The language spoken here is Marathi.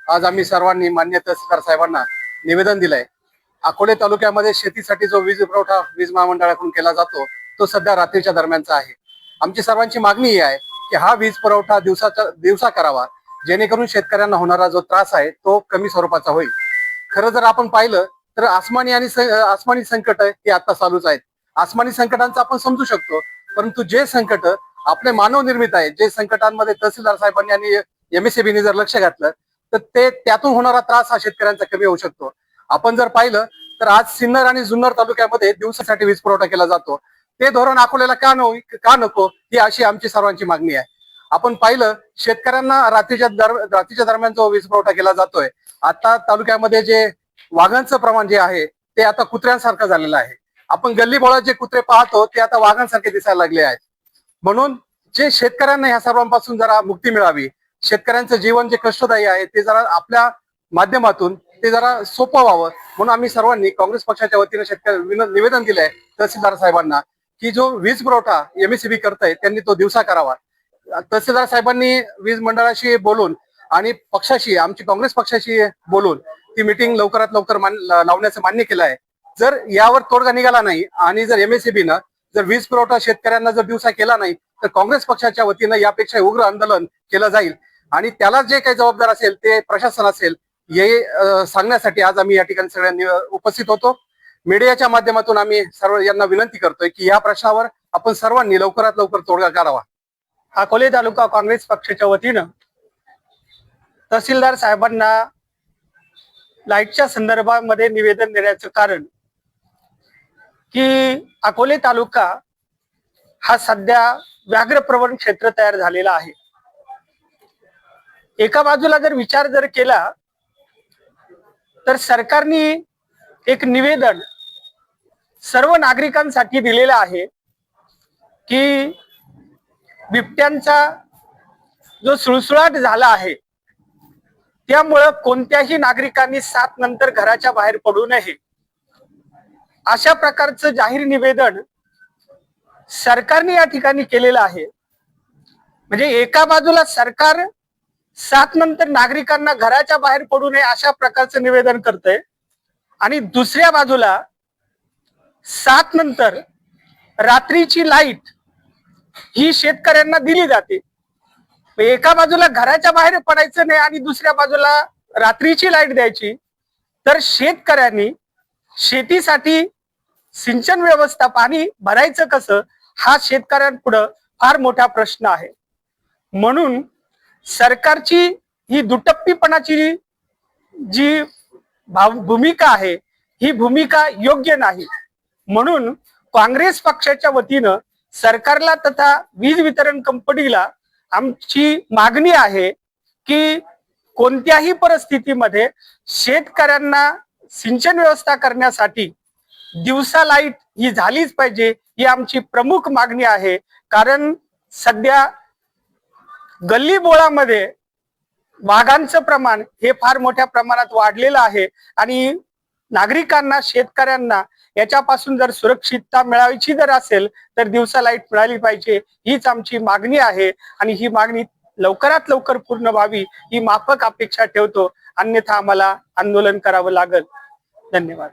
आज आम्ही सर्वांनी मान्य तहसीलदार साहेबांना निवेदन दिलंय। अकोले तालुक्यामध्ये शेतीसाठी जो वीज पुरवठा वीज महामंडळाकडून केला जातो तो सध्या रात्रीच्या दरम्यानचा आहे। आमची सर्वांची मागणी ही आहे की हा वीज पुरवठा दिवसा करावा, जेणेकरून शेतकऱ्यांना होणारा जो त्रास आहे तो कमी स्वरूपाचा होईल। खरं जर आपण पाहिलं तर आसमानी संकट हे आता चालूच आहेत। आसमानी संकटांचा आपण समजू शकतो, परंतु जे संकट आपले मानव निर्मित आहे, जे संकटांमध्ये तहसीलदार साहेबांनी आणि एमएससीबीने जर लक्ष घातलं तर ते त्यातून होणारा त्रास हा शेतकऱ्यांचा कमी होऊ शकतो। आपण जर पाहिलं तर आज सिन्नर आणि जुन्नर तालुक्यामध्ये दिवसासाठी वीज पुरवठा केला जातो, ते धोरण अकोल्याला का नको ही अशी आमची सर्वांची मागणी आहे। आपण पाहिलं शेतकऱ्यांना रात्रीच्या दरम्यान जो वीज पुरवठा केला जातोय, आता तालुक्यामध्ये जे वाघांचं प्रमाण जे आहे ते आता कुत्र्यांसारखं झालेलं आहे। आपण गल्ली बोळात जे कुत्रे पाहतो ते आता वाघांसारखे दिसायला लागले आहेत। म्हणून जे शेतकऱ्यांना ह्या सर्वांपासून जरा मुक्ती मिळावी, शेतकऱ्यांचं जीवन जे कष्टदायी आहे ते जरा आपल्या माध्यमातून ते जरा सोपं व्हावं, म्हणून आम्ही सर्वांनी काँग्रेस पक्षाच्या वतीने निवेदन दिलंय तहसीलदार साहेबांना की जो वीज पुरवठा एमएससीबी करताय त्यांनी तो दिवसा करावा। तहसीलदार साहेबांनी वीज मंडळाशी बोलून आणि पक्षाशी, आमची काँग्रेस पक्षाशी बोलून ती मीटिंग लवकरात लवकर लावण्याचं मान्य केलं आहे। जर यावर तोडगा निघाला नाही आणि जर एमएससीबीनं जर वीज पुरवठा शेतकऱ्यांना जर दिवसा केला नाही तर काँग्रेस पक्षाच्या वतीनं यापेक्षा उग्र आंदोलन केलं जाईल आणि त्याला जे काही जबाबदार असेल ते प्रशासन असेल हे सांगण्यासाठी आज आम्ही या ठिकाणी सगळ्यांनी उपस्थित होतो। मीडियाच्या माध्यमातून आम्ही सर्व यांना विनंती करतोय की या प्रश्नावर आपण सर्वांनी लवकरात लवकर तोडगा काढावा। अकोले तालुका काँग्रेस पक्षाच्या वतीनं तहसीलदार साहेबांना लाईटच्या संदर्भामध्ये निवेदन देण्याचं कारण की अकोले तालुका हा सध्या व्याघ्रप्रवण क्षेत्र तयार झालेला आहे। एका बाजूला जर विचार केला तर सरकारने एक निवेदन सर्व नागरिकांसाठी दिलेलं आहे की बिबट्यांचा जो सुळसुळाट झाला आहे त्यामुळे कोणत्याही नागरिकांनी 7 नंतर घराच्या बाहेर पडू नये, अशा प्रकारचं जाहीर निवेदन सरकारने या ठिकाणी केलेलं आहे। म्हणजे एका बाजूला सरकार 7 नंतर नागरिकांना घराच्या बाहेर पडू नये अशा प्रकारचं निवेदन करतंय आणि दुसऱ्या बाजूला 7 नंतर रात्रीची लाईट ही शेतकऱ्यांना दिली जाते। एका बाजूला घराच्या बाहेर पडायचं नाही आणि दुसऱ्या बाजूला रात्रीची लाईट द्यायची, तर शेतकऱ्यांनी शेतीसाठी सिंचन व्यवस्था पाणी भरायचं कसं हा शेतकऱ्यांपुढे फार मोठा प्रश्न आहे। म्हणून सरकारची ही दुटप्पीपणाची जी भूमिका आहे ही भूमिका योग्य नाही। म्हणून काँग्रेस पक्षाच्या वतीनं सरकारला तथा वीज वितरण कंपनीला आमची मागणी आहे की कोणत्याही परिस्थितीमध्ये शेतकऱ्यांना सिंचन व्यवस्था करण्यासाठी दिवसा लाईट ही झालीच पाहिजे, ही आमची प्रमुख मागणी आहे। कारण सध्या गल्ली बोळामध्ये वाघांचं प्रमाण हे फार मोठ्या प्रमाणात वाढलेलं आहे आणि नागरिकांना, शेतकऱ्यांना याच्यापासून जर सुरक्षितता मिळायची जर असेल तर दिवसा लाईट मिळाली पाहिजे, हीच आमची मागणी आहे आणि ही मागणी लवकरात लवकर पूर्ण व्हावी ही माफक अपेक्षा ठेवतो, अन्यथा आम्हाला आंदोलन करावं लागेल। धन्यवाद।